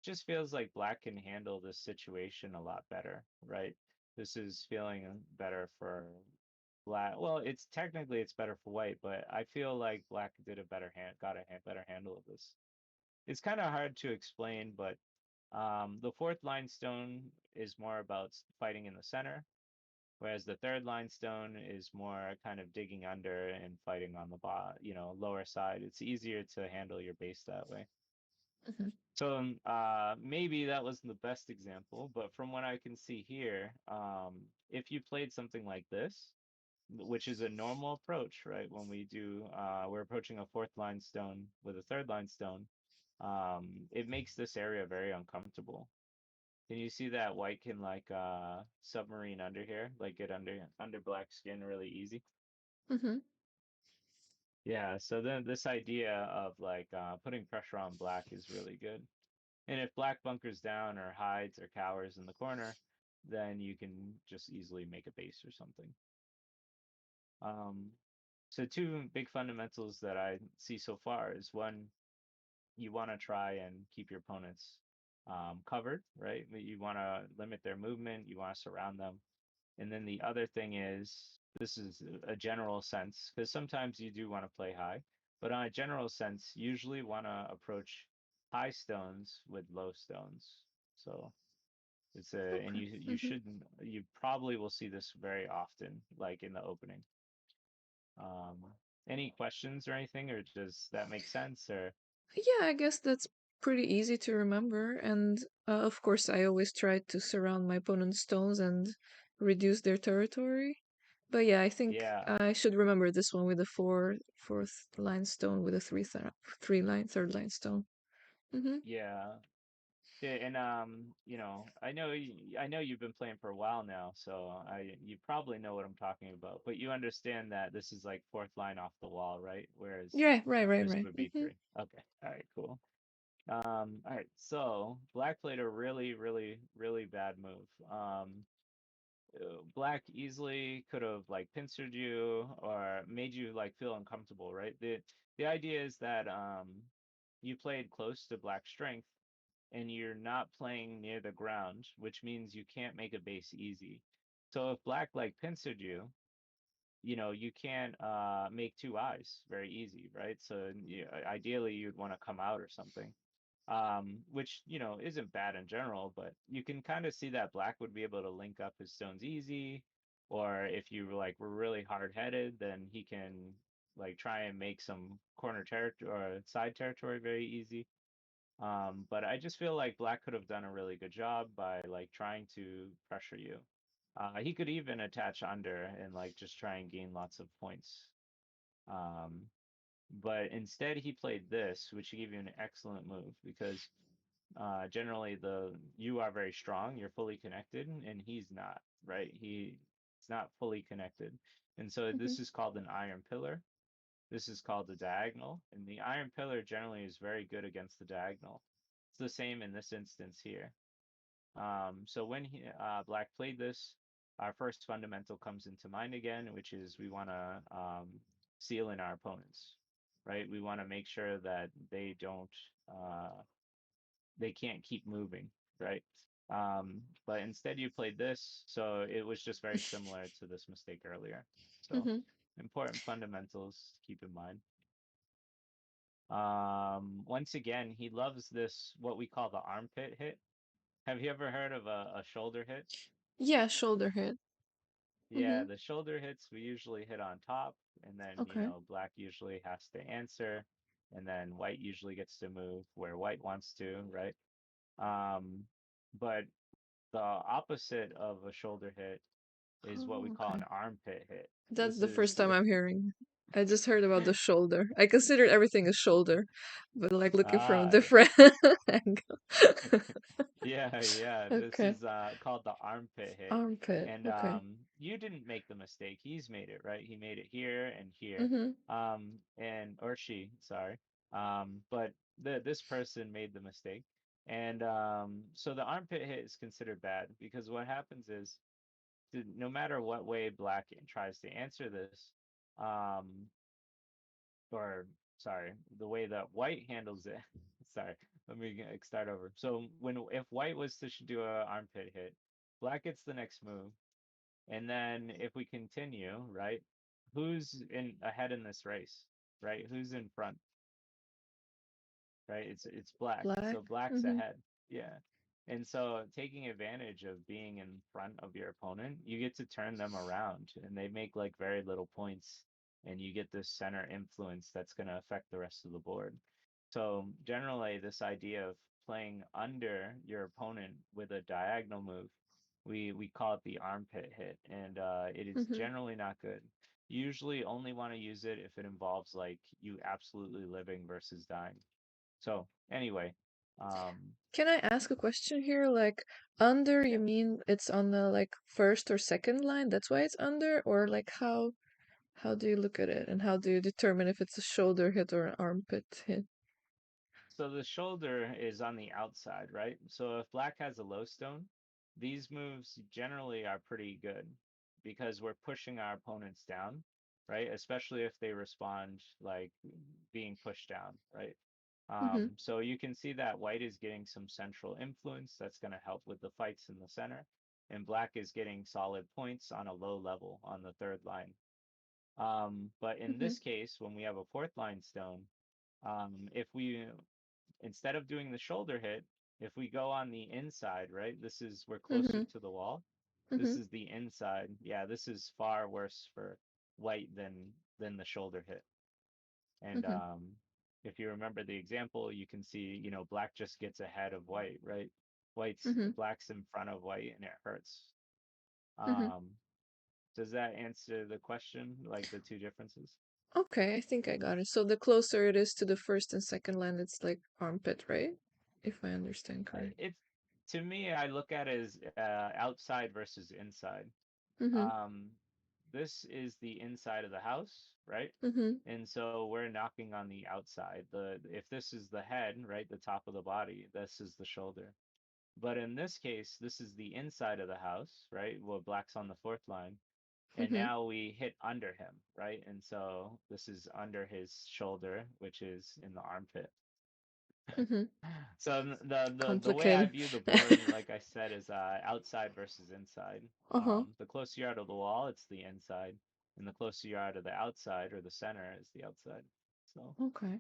just feels like black can handle this situation a lot better, right? This is feeling better for black. Well, it's technically it's better for white, but I feel like black did a better got a better handle of this. It's kind of hard to explain, but the fourth line stone is more about fighting in the center, whereas the third line stone is more kind of digging under and fighting on the lower side. It's easier to handle your base that way. Mhm. So maybe that wasn't the best example, but from what I can see here, if you played something like this, which is a normal approach, right? When we're approaching a fourth line stone with a third line stone, it makes this area very uncomfortable. Can you see that white can like submarine under here, like get under black skin really easy? Mhm. Yeah, so then this idea of like putting pressure on black is really good. And if black bunkers down or hides or cowers in the corner, then you can just easily make a base or something. Um, so two big fundamentals that I see so far is one, you want to try and keep your opponents covered, right? You want to limit their movement, you want to surround them. And then the other thing is, this is a general sense, because sometimes you do want to play high, but on a general sense, usually want to approach high stones with low stones. So and Okay. you Mhm. shouldn't, you probably will see this very often, like in the opening. Um, any questions or anything, or does that make sense? Or Yeah, I guess that's pretty easy to remember. And of course, I always try to surround my opponent's stones and reduce their territory. But yeah, I think yeah, I should remember this one with the fourth line stone with a three line third line stone. Mm-hmm. yeah. Yeah, and I know you've been playing for a while now, so you probably know what I'm talking about. But you understand that this is like fourth line off the wall, right? Whereas Yeah, right, right, this right. would be Mm-hmm. three. Okay, all right, cool. All right, so black played a really, really, really bad move. Black easily could have like pincered you or made you like feel uncomfortable, right? The idea is that you played close to black strength and you're not playing near the ground, which means you can't make a base easy. So if black like pincered you, you can't make two eyes very easy, right? So ideally you'd want to come out or something. Which, isn't bad in general, but you can kind of see that black would be able to link up his stones easy, or if you were really hard-headed, then he can like try and make some corner territory or side territory very easy. But I just feel like Black could have done a really good job by like trying to pressure you. He could even attach under and like just try and gain lots of points. Um, but instead he played this, which gave you an excellent move because generally the you are very strong, you're fully connected, and he's not, right? He's not fully connected. And so Mm-hmm. this is called an iron pillar. This is called the diagonal, and the iron pillar generally is very good against the diagonal. It's the same in this instance here. So when Black played this, our first fundamental comes into mind again, which is we want to seal in our opponents, right? We want to make sure that uh, they can't keep moving, right? But instead you played this, so it was just very similar to this mistake earlier. So Mm-hmm. important fundamentals to keep in mind. Once again, he loves this, what we call the armpit hit. Have you ever heard of a shoulder hit? Yeah, shoulder hit. Yeah, Mm-hmm. the shoulder hits we usually hit on top, and then, Okay. black usually has to answer, and then white usually gets to move where white wants to, right? Um, but the opposite of a shoulder hit is what we Oh, call okay. an armpit hit. That's This the is first time I'm hearing. I just heard about the shoulder. I considered everything a shoulder, but like looking from a ah different angle. yeah. This Okay. is called the armpit hit. Armpit. And Okay. you didn't make the mistake. He's made it, right? He made it here and here. Mm-hmm. And or she, sorry. But this person made the mistake. And so the armpit hit is considered bad because what happens is no matter what way black tries to answer this, um, or sorry, the way that white handles it, sorry, let me start over. So when if white was to do a armpit hit, black gets the next move, and then if we continue, right? Who's in ahead in this race, right? Who's in front, right? It's black. Black. So black's Mm-hmm. ahead. Yeah. And so taking advantage of being in front of your opponent, you get to turn them around and they make like very little points and you get this center influence that's going to affect the rest of the board. So generally this idea of playing under your opponent with a diagonal move, we call it the armpit hit and it is Mm-hmm. generally not good. You usually only want to use it if it involves like you absolutely living versus dying. So anyway, um, Can I ask a question here? Like, under, you yeah. mean it's on the like first or second line? That's why it's under, or like how do you look at it, and how do you determine if it's a shoulder hit or an armpit hit? So the shoulder is on the outside, right? So if black has a low stone, these moves generally are pretty good because we're pushing our opponents down, right? Especially if they respond like being pushed down, right? Mm-hmm. So you can see that white is getting some central influence that's going to help with the fights in the center, and black is getting solid points on a low level on the third line. But in Mm-hmm. this case, when we have a fourth line stone, if we instead of doing the shoulder hit, if we go on the inside, right? This is we're closer Mm-hmm. to the wall. This Mm-hmm. is the inside. Yeah, this is far worse for white than the shoulder hit. And Mm-hmm. if you remember the example, you can see, black just gets ahead of white, right? Mm-hmm. Black's in front of white and it hurts. Mm-hmm. Um, does that answer the question, like the two differences? Okay, I think I got it. So the closer it is to the first and second line, it's like armpit, right? If I understand correct. It's to me, I look at it as outside versus inside. Mm-hmm. Um, this is the inside of the house, right? Mm-hmm. And so we're knocking on the outside. The if this is the head, right, the top of the body, this is the shoulder. But in this case, this is the inside of the house, right? Well, black's on the fourth line, and Mm-hmm. now we hit under him, right? And so this is under his shoulder, which is in the armpit. Mm-hmm. So the way I Complicated. view the board, like I said, is outside versus inside. Uh-huh. The closer you're out of the wall, it's the inside, and the closer you are to the outside or the center is the outside. So Okay.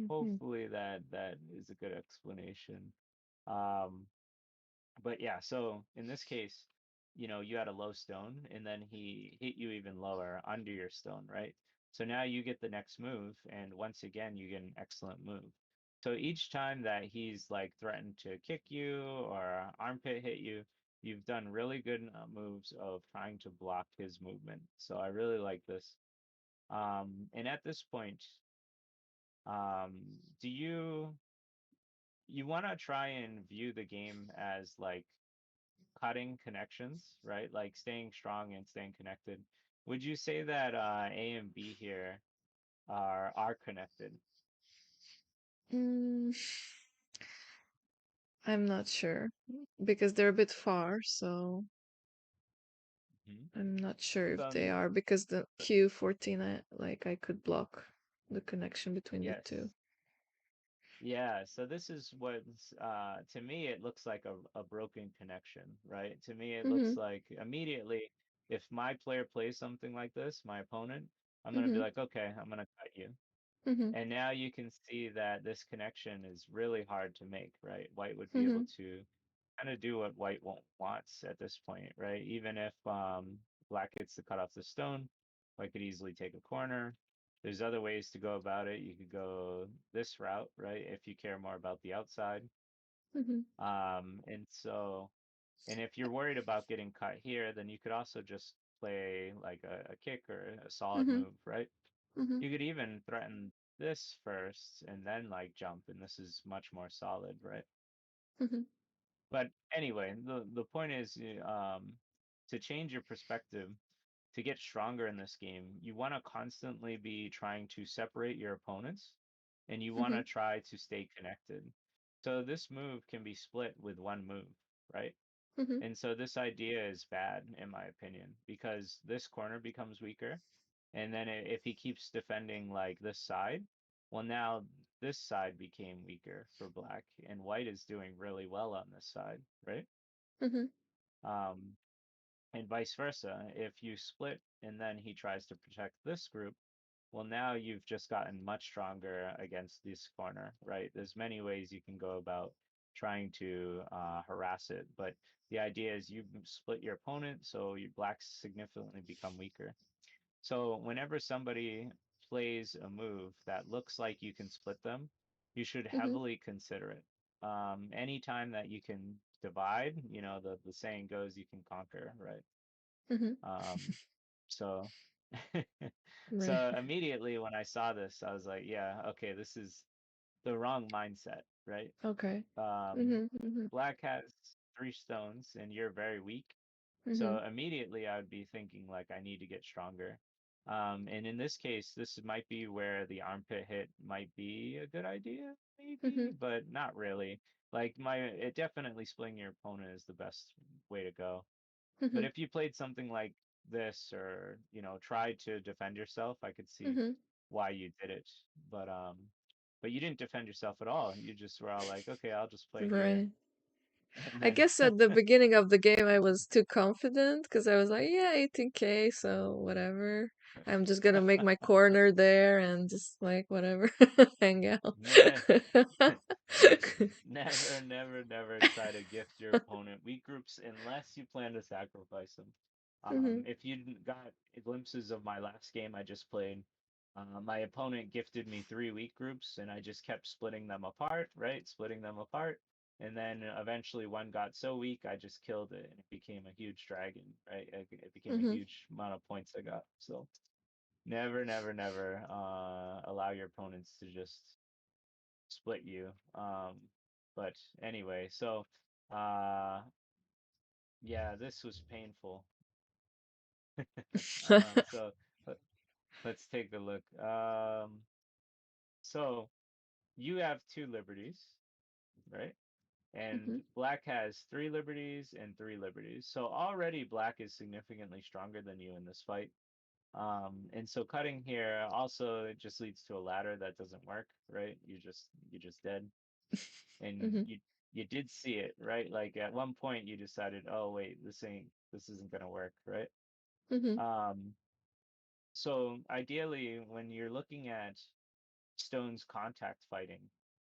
Mm-hmm. hopefully that is a good explanation. Um, but yeah, so in this case, you had a low stone, and then he hit you even lower under your stone, right? So now you get the next move, and once again, you get an excellent move. So each time that he's like threatened to kick you or armpit hit you, you've done really good moves of trying to block his movement. So I really like this. And at this point, do you want to try and view the game as like cutting connections, right? Like staying strong and staying connected. Would you say that A and B here are connected? Mm, I'm not sure because they're a bit far, so Hmm. I'm not sure if So they are because the Q14, I could block the connection between the yes, two. yeah. So this is what's to me it looks like a broken connection, right? To me it Mm-hmm. looks like immediately if my player plays something like this, my opponent, I'm gonna be Mm-hmm. like, okay, I'm gonna cut you. Mm-hmm. And now you can see that this connection is really hard to make, right? White would be Mm-hmm. able to kind of do what white wants at this point, right? Even if black gets to cut off the stone, white could easily take a corner. There's other ways to go about it. You could go this route, right? If you care more about the outside. Mm-hmm. And if you're worried about getting cut here, then you could also just play like a kick or a solid Mm-hmm. move, right? Mm-hmm. You could even threaten this first and then like jump, and this is much more solid, right? Mm-hmm. But anyway, the point is to change your perspective, to get stronger in this game, you want to constantly be trying to separate your opponents and you want Mm-hmm. to try to stay connected. So this move can be split with one move, right? Mm-hmm. And so this idea is bad, in my opinion, because this corner becomes weaker. And then if he keeps defending like this side, well, now this side became weaker for black, and white is doing really well on this side, right? Mhm. Um, and vice versa. If you split and then he tries to protect this group, well, now you've just gotten much stronger against this corner, right? There's many ways you can go about trying to harass it, but the idea is you split your opponent, so your blacks significantly become weaker. So whenever somebody plays a move that looks like you can split them, you should Mhm. heavily consider it. Anytime that you can divide, the saying goes, you can conquer, right? Mhm. Um, so Right. so immediately when I saw this, I was like, yeah, okay, this is the wrong mindset, right? Okay. Um, Mhm. Mhm. Black has three stones and you're very weak. So Mhm. immediately I would be thinking like I need to get stronger. And in this case, this might be where the armpit hit might be a good idea, maybe, Mhm. but not really. Like it definitely splitting your opponent is the best way to go. But Mhm. if you played something like this or, tried to defend yourself, I could see Mhm. why you did it. But you didn't defend yourself at all. You just were all like, okay, I'll just play here. Right. And I then guess at the beginning of the game I was too confident because I was like, yeah, 18K, so whatever. I'm just gonna make my corner there and just like whatever, hang out. ne never, never, never try to gift your opponent weak groups unless you plan to sacrifice them. Mhm. If you got glimpses of my last game I just played, my opponent gifted me three weak groups, and I just kept splitting them apart, right? Splitting them apart. And then eventually one got so weak, I just killed it, and it became a huge dragon, right? It became a Mhm. huge amount of points I got. So never, never, never allow your opponents to just split you. But anyway, so uh, yeah, this was painful. So let, let's take a look. So you have two liberties, right? And Mhm. black has three liberties and three liberties. So already black is significantly stronger than you in this fight. And so cutting here also it just leads to a ladder that doesn't work, right? You just dead. And Mhm. you did see it, right? Like at one point you decided, oh wait, this isn't gonna work, right? Mhm. Um, so ideally when you're looking at stones contact fighting,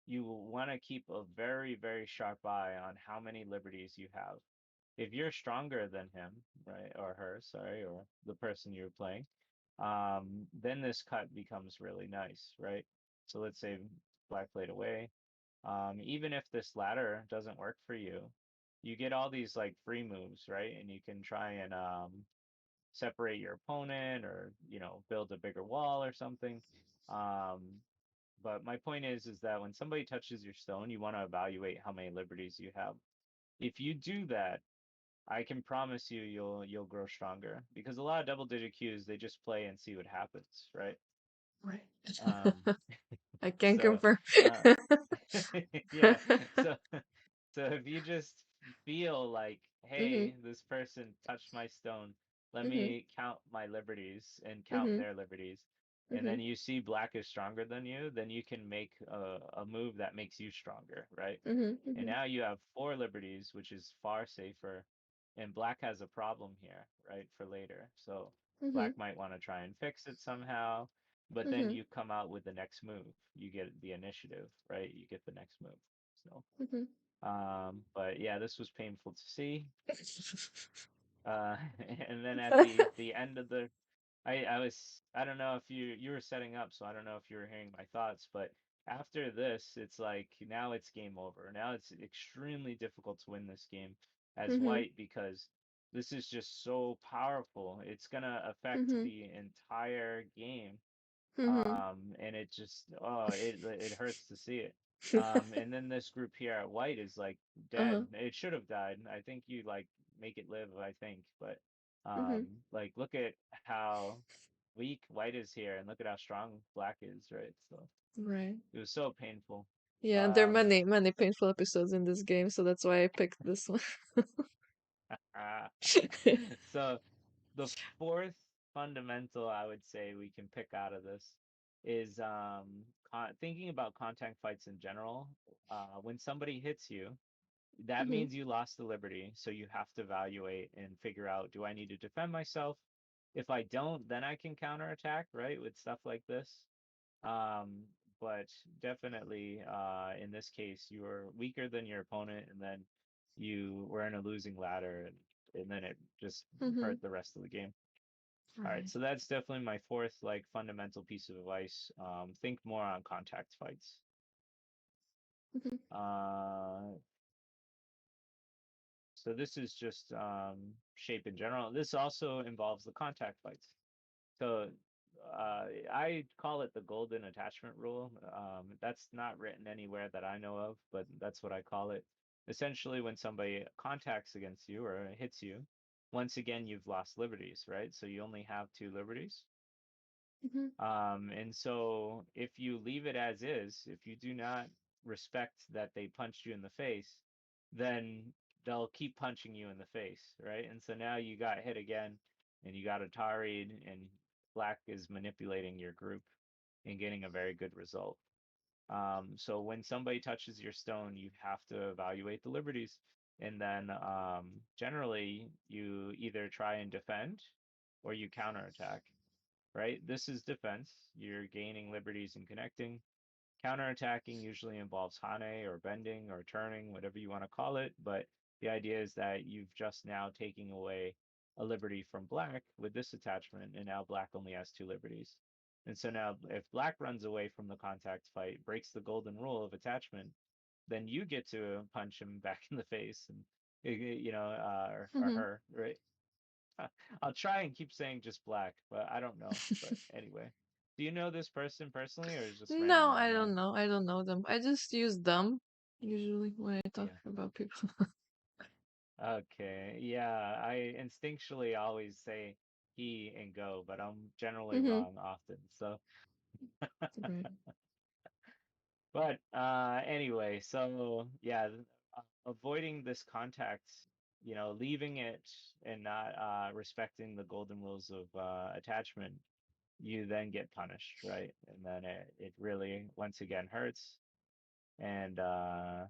you want to keep a very, very sharp eye on how many liberties you have. If you're stronger than him, right, or her, sorry, or the person you're playing, then this cut becomes really nice, right? So let's say black played away. Even if this ladder doesn't work for you, you get all these like free moves, right? And you can try and separate your opponent or, build a bigger wall or something. Um, but my point is that when somebody touches your stone, you want to evaluate how many liberties you have. If you do that, I can promise you you'll grow stronger because a lot of double digit queues they just play and see what happens, right? Right. Um, I can so confirm. uh, yeah, so so if you just feel like, Mhm. hey, this person touched my stone, let Mhm. me count my liberties and count Mhm. their liberties, and Mhm. then you see black is stronger than you, then you can make a move that makes you stronger, right? Mhm. And Mhm. now you have four liberties, which is far safer. And black has a problem here, right, for later. So Mhm. black might want to try and fix it somehow, but then Mhm. you come out with the next move. You get the initiative, right? You get the next move. So, Mhm. but yeah, this was painful to see. And then at the end of the I don't know if you were setting up, so I don't know if you were hearing my thoughts, but after this, it's like now it's game over. Now it's extremely difficult to win this game as Mhm. white because this is just so powerful. It's gonna affect Mhm. the entire game, Mhm. and it just it hurts to see it. And then this group here at white is like Uh-huh. dead. It should have died. I think you like make it live, I think, but Mhm. like look at how weak white is here and look at how strong black is, right? So Right. it was so painful. Yeah, and there are um many, many painful episodes in this game, so that's why I picked this one. so the fourth fundamental I would say we can pick out of this is thinking about contact fights in general. When somebody hits you, that Mhm. means you lost the liberty. So you have to evaluate and figure out, do I need to defend myself? If I don't, then I can counterattack, right? With stuff like this. Um, but definitely, in this case, you were weaker than your opponent, and then you were in a losing ladder, and then it just hurt Mhm. the rest of the game. All right, Right. so that's definitely my fourth like fundamental piece of advice. Think more on contact fights. Mhm. Uh, so this is just shape in general. This also involves the contact fights. So I call it the golden attachment rule. That's not written anywhere that I know of, but that's what I call it. Essentially, when somebody contacts against you or hits you, once again, you've lost liberties, right? So you only have two liberties. Mhm. And so if you leave it as is, if you do not respect that they punched you in the face, then they'll keep punching you in the face, right? And so now you got hit again and you got Atari'd and Black is manipulating your group and getting a very good result. So when somebody touches your stone, you have to evaluate the liberties. And then generally you either try and defend or you counterattack, right? This is defense. You're gaining liberties and connecting. Counterattacking usually involves hane or bending or turning, whatever you want to call it. But the idea is that you've just now taken away a liberty from black with this attachment, and now black only has two liberties. And so now, if black runs away from the contact fight, breaks the golden rule of attachment, then you get to punch him back in the face, and or Mhm. her, right? I'll try and keep saying just black, but I don't know. But anyway, do you know this person personally, or is it just random No, in your I mind? don't know. I don't know them. I just use them usually when I talk Yeah. about people. Okay. Yeah, I instinctually always say he and go, but I'm generally Mhm. wrong often. So, Right. but anyway, so yeah, avoiding this contact, leaving it and not respecting the golden rules of attachment, you then get punished, right? And then it really once again hurts. And I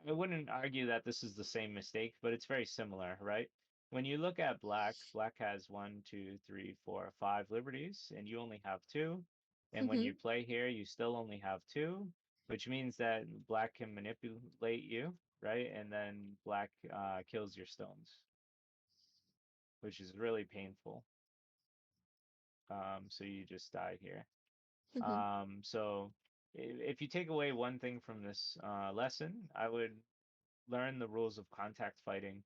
wouldn't argue that this is the same mistake, but it's very similar, right? When you look at black, black has one, two, three, four, five liberties, and you only have two. And when you Mhm. play here, you still only have two, which means that black can manipulate you, right? And then black kills your stones, which is really painful. So you just die here. Mhm. So if you take away one thing from this lesson, I would learn the rules of contact fighting,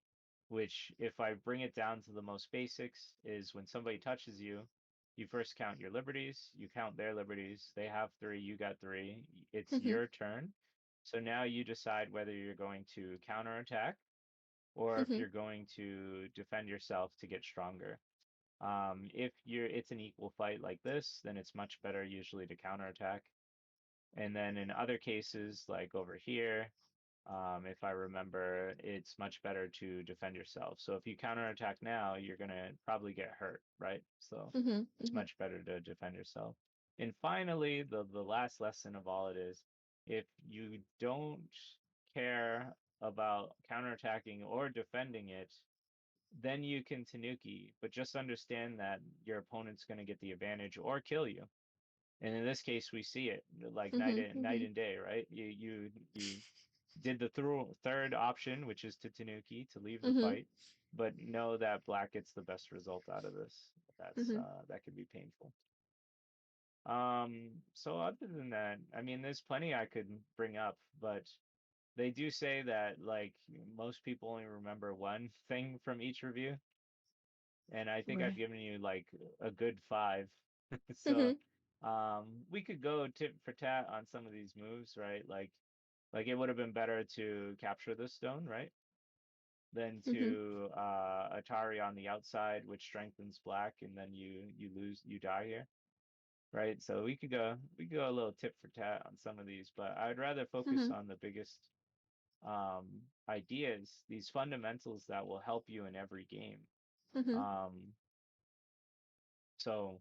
which, if I bring it down to the most basics, is when somebody touches you, you first count your liberties, you count their liberties. They have three, you got three. It's Mhm. your turn. So now you decide whether you're going to counterattack or if Mhm. you're going to defend yourself to get stronger. If it's an equal fight like this, then it's much better usually to counterattack. And then in other cases, like over here, if I remember, it's much better to defend yourself. So if you counterattack now, you're gonna probably get hurt, right? So Mhm. it's Mhm. much better to defend yourself. And finally, the last lesson of all it is, if you don't care about counterattacking or defending it, then you can Tanuki, but just understand that your opponent's going to get the advantage or kill you. And in this case, we see it like Mhm. night Mhm. and day, right? You did the third option, which is to Tanuki to leave the Mhm. fight, but know that black gets the best result out of this. Mhm. That could be painful. So other than that, I mean, there's plenty I could bring up, but they do say that like most people only remember one thing from each review, and I think I've Right. given you like a good five. So Mhm. we could go tit for tat on some of these moves, right? Like it would have been better to capture the stone, right? Than Mhm. to Atari on the outside, which strengthens black, and then you die here, right? So we could go a little tit for tat on some of these, but I'd rather focus Mhm. on the biggest um, ideas, these fundamentals that will help you in every game. Mhm. Um, so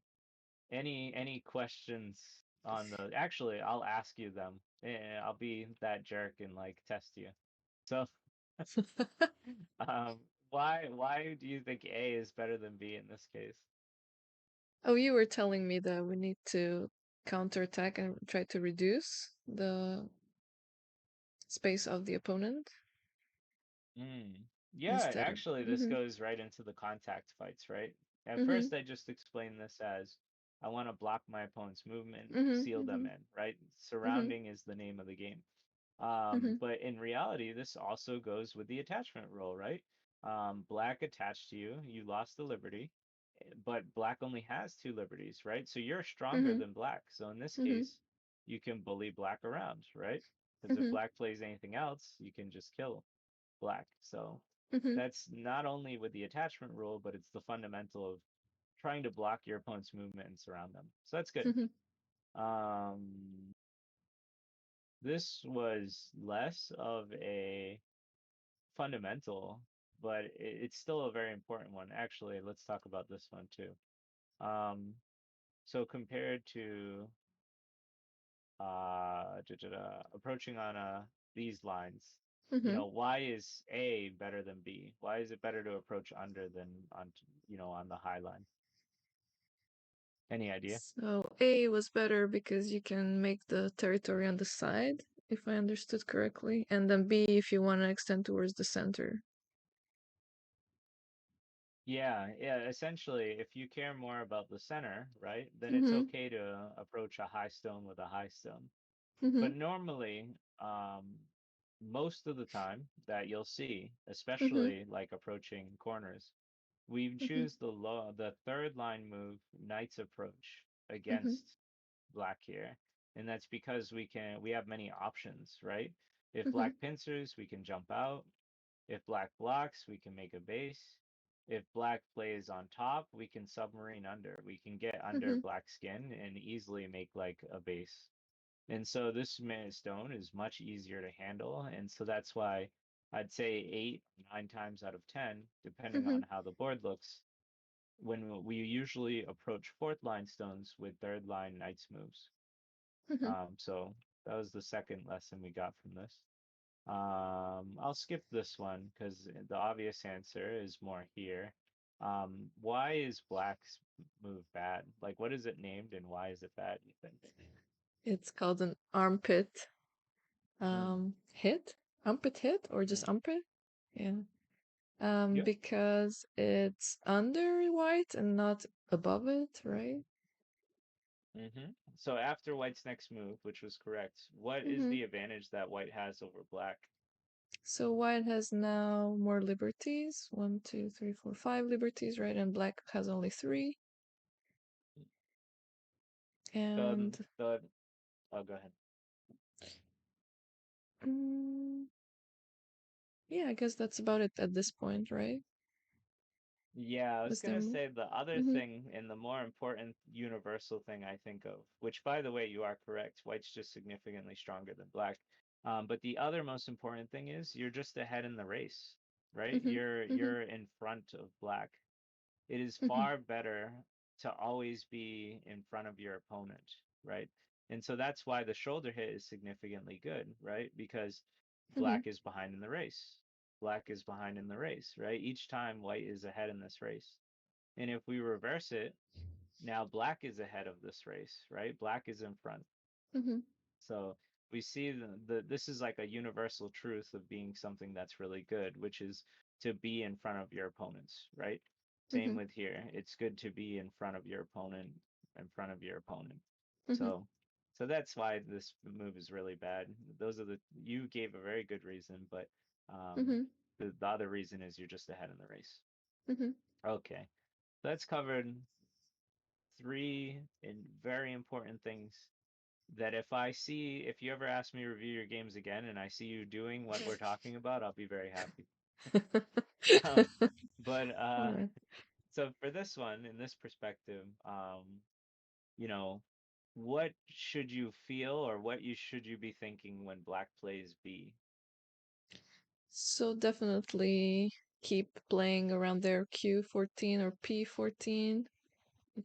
Any questions on the? Actually, I'll ask you them. I'll be that jerk and like test you. So, um, why do you think A is better than B in this case? Oh, you were telling me that we need to counterattack and try to reduce the space of the opponent Mm. Yeah, instead of. actually, this Mhm. goes right into the contact fights, right? At Mhm. first, I just explained this as I want to block my opponent's movement, Mhm. seal them Mhm. in, right? Mhm. Surrounding is the name of the game. Mhm. But in reality, this also goes with the attachment rule, right? Black attached to you, you lost the liberty, but black only has two liberties, right? So you're stronger Mhm. than black. So in this Mhm. case, you can bully black around, right? Because if Mhm. black plays anything else, you can just kill black. So Mhm. that's not only with the attachment rule, but it's the fundamental of trying to block your opponent's movement and surround them. So that's good. Mhm. Um, this was less of a fundamental, but it's still a very important one. Actually, let's talk about this one too. Um, so compared to approaching on these lines, Mhm. why is A better than B? Why is it better to approach under than on, on the high line? Any idea? So A was better because you can make the territory on the side, if I understood correctly, and then B if you want to extend towards the center. Yeah, yeah, essentially, if you care more about the center, right, then it's Mhm. okay to approach a high stone with a high stone. Mhm. But normally, most of the time that you'll see, Mhm. especially like approaching corners, we Mhm. choose the third line move, Knight's Approach, Mhm. against black here. And that's because we have many options, right? If Mhm. black pincers, we can jump out. If black blocks, we can make a base. If black plays on top, we can submarine under. We can get under Mhm. black skin and easily make like a base. And so this stone is much easier to handle. And so that's why I'd say eight, 9 times out of 10, depending Mhm. on how the board looks, when we usually approach fourth line stones with third line knights moves. Mhm. So that was the second lesson we got from this. I'll skip this one because the obvious answer is more here. Why is black's move bad? Like, what is it named and why is it bad, you think? It's called an armpit Mm, hit, armpit hit, or just mm, armpit. Yeah. yep. Because it's under white and not above it, right? So after white's next move, which was correct, what is Mhm. the advantage that white has over black? So white has now more liberties. One, two, three, four, five liberties, right? And black has only three. The And the oh, go ahead. mm, yeah, I guess that's about it at this point, right? Yeah, I was Was there gonna more? say the other Mhm. thing and the more important universal thing I think of, which by the way, you are correct, white's just significantly stronger than black. But the other most important thing is you're just ahead in the race, right? Mhm. Mhm. You're in front of black. It is Mhm. far better to always be in front of your opponent, right? And so that's why the shoulder hit is significantly good, right? Because Mhm. black is behind in the race. Black is behind in the race, right? Each time white is ahead in this race. And if we reverse it, now black is ahead of this race, right? Black is in front. Mhm. So we see this is like a universal truth of being something that's really good, which is to be in front of your opponents, right? Same Mhm. with here. It's good to be in front of your opponent, in front of your opponent. Mhm. So so that's why this move is really bad. Those are the you gave a very good reason, but Mhm. the other reason is you're just ahead in the race. Mhm. Okay. That's covered three very important things that if you ever ask me to review your games again and I see you doing what we're talking about, I'll be very happy. Um, but All right. so for this one, in this perspective, you know, what should you feel or should you be thinking when black plays B? So definitely keep playing around their Q14 or P14.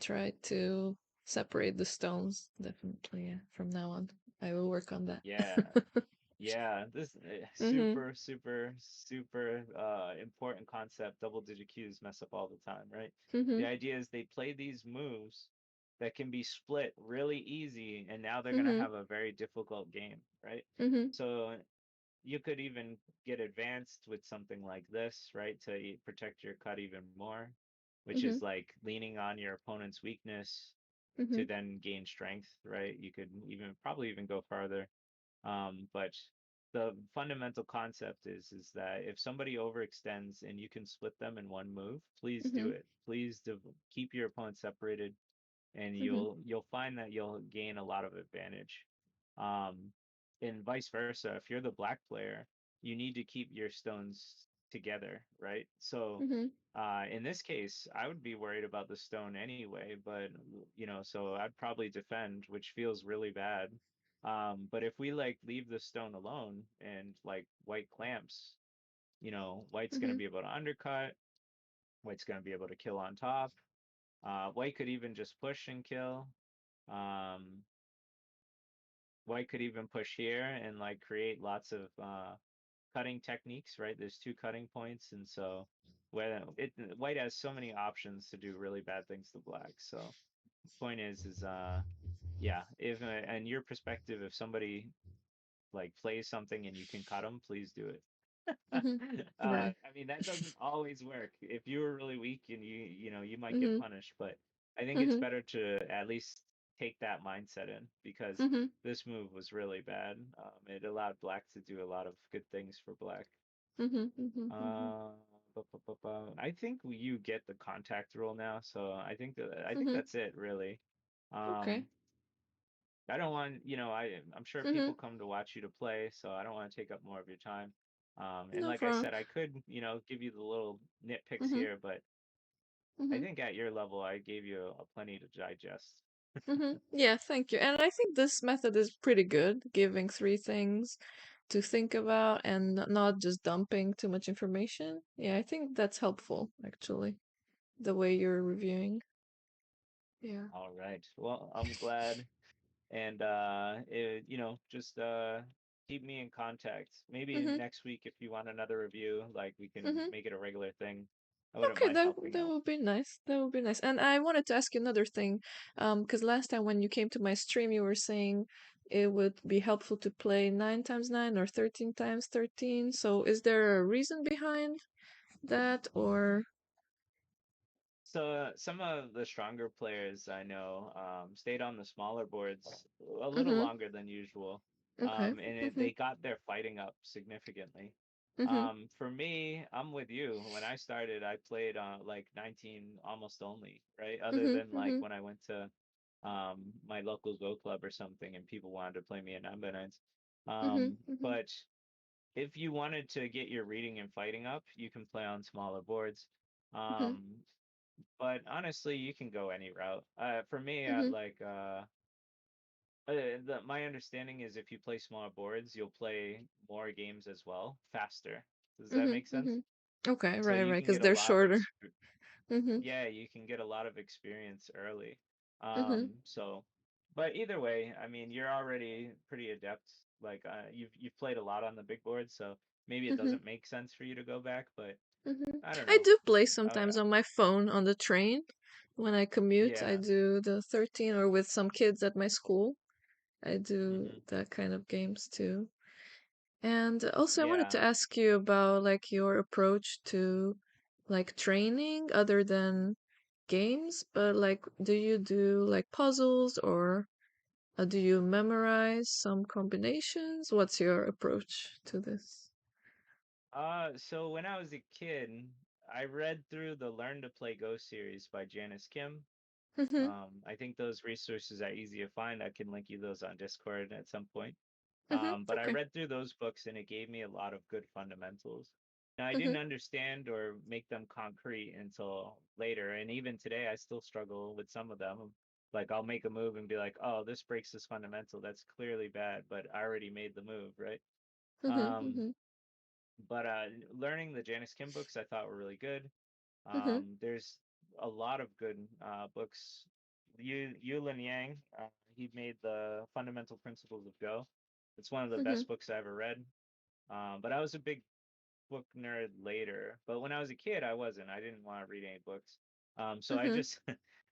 Try to separate the stones. Definitely, yeah. From now on, I will work on that. Yeah, yeah, this Mhm. super, super, super important concept. Double digit cues mess up all the time, right? The Mhm. idea is they play these moves that can be split really easy, and now they're gonna Mhm. have a very difficult game, right? Mhm. So you could even get advanced with something like this, right, to protect your cut even more, which is Mhm. like leaning on your opponent's weakness to Mhm. then gain strength, right? You could even probably even go farther. But the fundamental concept is that if somebody overextends and you can split them in one move, please do Mhm. it. Please keep your opponent separated, and Mhm. you'll find that you'll gain a lot of advantage. Um, and vice versa, if you're the black player, you need to keep your stones together, right? So Mhm. in this case, I would be worried about the stone anyway, but so I'd probably defend, which feels really bad. But if we like leave the stone alone and like white clamps, white's gonna Mhm. be able to undercut, white's gonna be able to kill on top. White could even just push and kill. Um, White could even push here and like create lots of cutting techniques, right? There's two cutting points, and so where white has so many options to do really bad things to black. So point is yeah, if in your perspective, if somebody like plays something and you can cut them, please do it. Mhm. Right. I mean, that doesn't always work. If you were really weak and you might get Mhm. punished, but I think it's Mhm. better to at least take that mindset in because Mhm. this move was really bad. It allowed black to do a lot of good things for black. Mhm. Mhm. Mhm. Uh, I think you get the contact rule now, so I think Mhm. that's it really. Okay. Um, I don't want, I'm sure people Mhm. come to watch you to play, so I don't want to take up more of your time. And No like I problem. said, I could, give you the little nitpicks Mhm. here, but I Mhm. think at your level, I gave you a plenty to digest. Yeah, thank you. And I think this method is pretty good, giving three things to think about and not just dumping too much information. Yeah, I think that's helpful, actually, the way you're reviewing. Yeah. All right. Well, I'm glad. And just keep me in contact. Maybe Mm-hmm. next week if you want another review, like we can Mm-hmm. make it a regular thing. I wouldn't Okay, mind that helping that out. would be nice. That would be nice. And I wanted to ask you another thing, because last time when you came to my stream, you were saying it would be helpful to play 9 times 9 or 13 times 13. So is there a reason behind that, or? So some of the stronger players I know stayed on the smaller boards a little Mm-hmm. longer than usual, Okay. they got their fighting up significantly. Mm-hmm. For me, I'm with you. When I started, I played like 19 almost only, right? Other Mm-hmm. than like Mm-hmm. when I went to my local Go club or something, and people wanted to play me at number nines. Mm-hmm. Mm-hmm. But if you wanted to get your reading and fighting up, you can play on smaller boards. Mm-hmm. Um, but honestly, you can go any route. For me, Mm-hmm. my understanding is if you play smaller boards, you'll play more games as well, faster. Does that make Mm-hmm. sense? Mm-hmm. Okay, So right, you right, can because get a they're lot of shorter. Mm-hmm. yeah, you can get a lot of experience early. Mm-hmm. But either way, I mean, you're already pretty adept. Like, you've played a lot on the big board, so maybe it Mm-hmm. doesn't make sense for you to go back, but Mm-hmm. I don't I know. do play Uh, sometimes on my phone on the train. When I commute, I yeah. do the 13 or with some kids at my school. I do Hmm. that kind of games too. And also, I wanted Yeah. to ask you about like your approach to like training other than games, but like, do you do like puzzles or do you memorize some combinations? What's your approach to this? So when I was a kid, I read through the Learn to Play Go series by Janice Kim. Mm-hmm. I think those resources are easy to find. I can link you those on Discord at some point. Mm-hmm. But I Okay. read through those books and it gave me a lot of good fundamentals. Now, I Mm-hmm. didn't understand or make them concrete until later. And even today, I still struggle with some of them. Like, I'll make a move and be like, oh, this breaks this fundamental. That's clearly bad, but I already made the move, right? Mm-hmm. Um, Mm-hmm. but learning the Janice Kim books I thought were really good. Mm-hmm. There's a lot of good books. Yulin Yang. He made the Fundamental Principles of Go. It's one of the Mhm. best books I ever read. But I was a big book nerd later. But when I was a kid, I wasn't. I didn't want to read any books. So I Mhm. just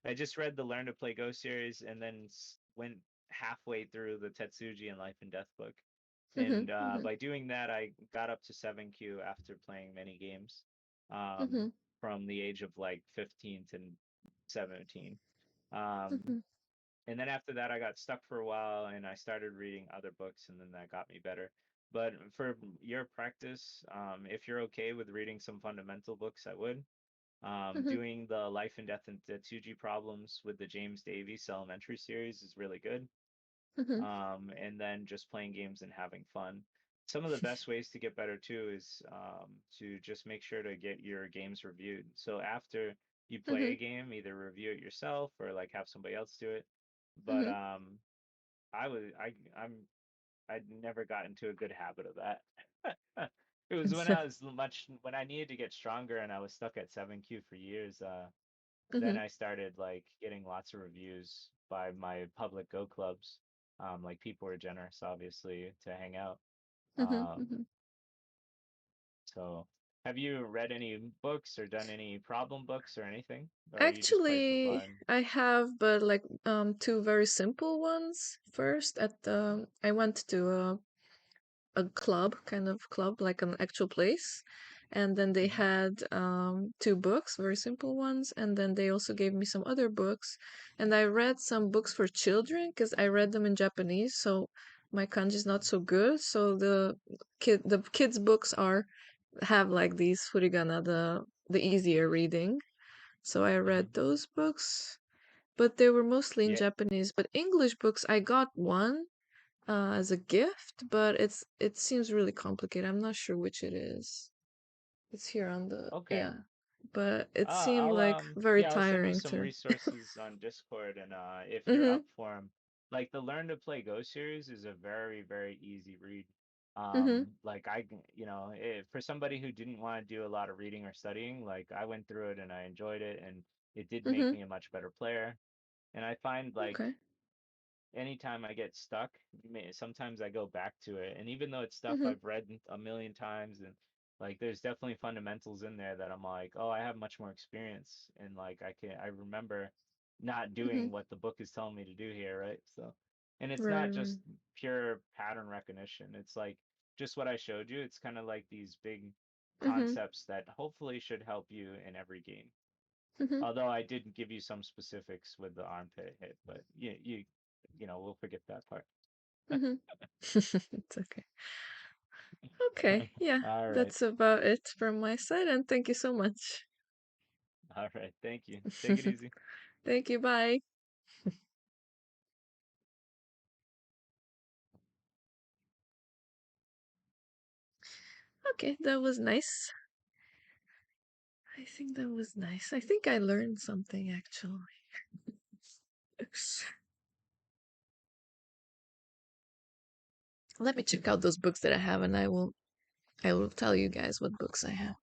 I just read the Learn to Play Go series and then went halfway through the Tetsuji and Life and Death book. Mhm. And Mhm. by doing that, I got up to 7Q after playing many games, um, Mhm. from the age of like 15 to 17. Um, Mhm. and then after that, I got stuck for a while and I started reading other books, and then that got me better. But for your practice, if you're okay with reading some fundamental books, I would. Mhm. Doing the Life and Death and Tetsuji problems with the James Davies Elementary series is really good. Mhm. And then just playing games and having fun. Some of the best ways to get better too is to just make sure to get your games reviewed. So after you play a Mhm. game, either review it yourself or like have somebody else do it. But Mhm. I was I'd never got into a good habit of that. It was when I needed to get stronger and I was stuck at 7Q for years. Then Mhm. I started like getting lots of reviews by my public Go clubs. Like people were generous, obviously, to hang out. Mhm. Um, Mhm. so have you read any books or done any problem books or anything? Or you just play for Actually, fun? I have, but like two very simple ones. First, at the I went to a club, kind of club, like an actual place. And then they Hmm. had two books, very simple ones. And then they also gave me some other books. And I read some books for children because I read them in Japanese. So my kanji is not so good. So the kids' books are have like these furigana, the easier reading. So I Hmm. read those books, but they were mostly in Yeah. Japanese. But English books, I got one as a gift, but it seems really complicated. I'm not sure which it is. It's here on the Okay. yeah, but it seemed I'll like very yeah, I'll send you tiring some to. resources on Discord, and if you're Mhm. up for them, like the Learn to Play Go series is a very easy read. Mhm. Like for somebody who didn't want to do a lot of reading or studying, like I went through it and I enjoyed it, and it did make Mhm. me a much better player. And I find like Okay. anytime I get stuck, sometimes I go back to it. And even though it's stuff Mhm. I've read a million times, and like there's definitely fundamentals in there that I'm like, oh, I have much more experience, and like I remember not Mhm. doing what the book is telling me to do here, right? So, and it's Right. not Right. just pure pattern recognition. It's like just what I showed you. It's kind of like these big Mhm. concepts that hopefully should help you in every game. Mhm. Although I did give you some specifics with the armpit hit, but we'll forget that part. Mhm. It's okay. Okay. Yeah, All right. that's about it from my side, and thank you so much. All right. Thank you. Take it easy. Thank you. Bye. Okay, that was nice. I think that was nice. I think I learned something actually. Let me check out those books that I have, and I will tell you guys what books I have.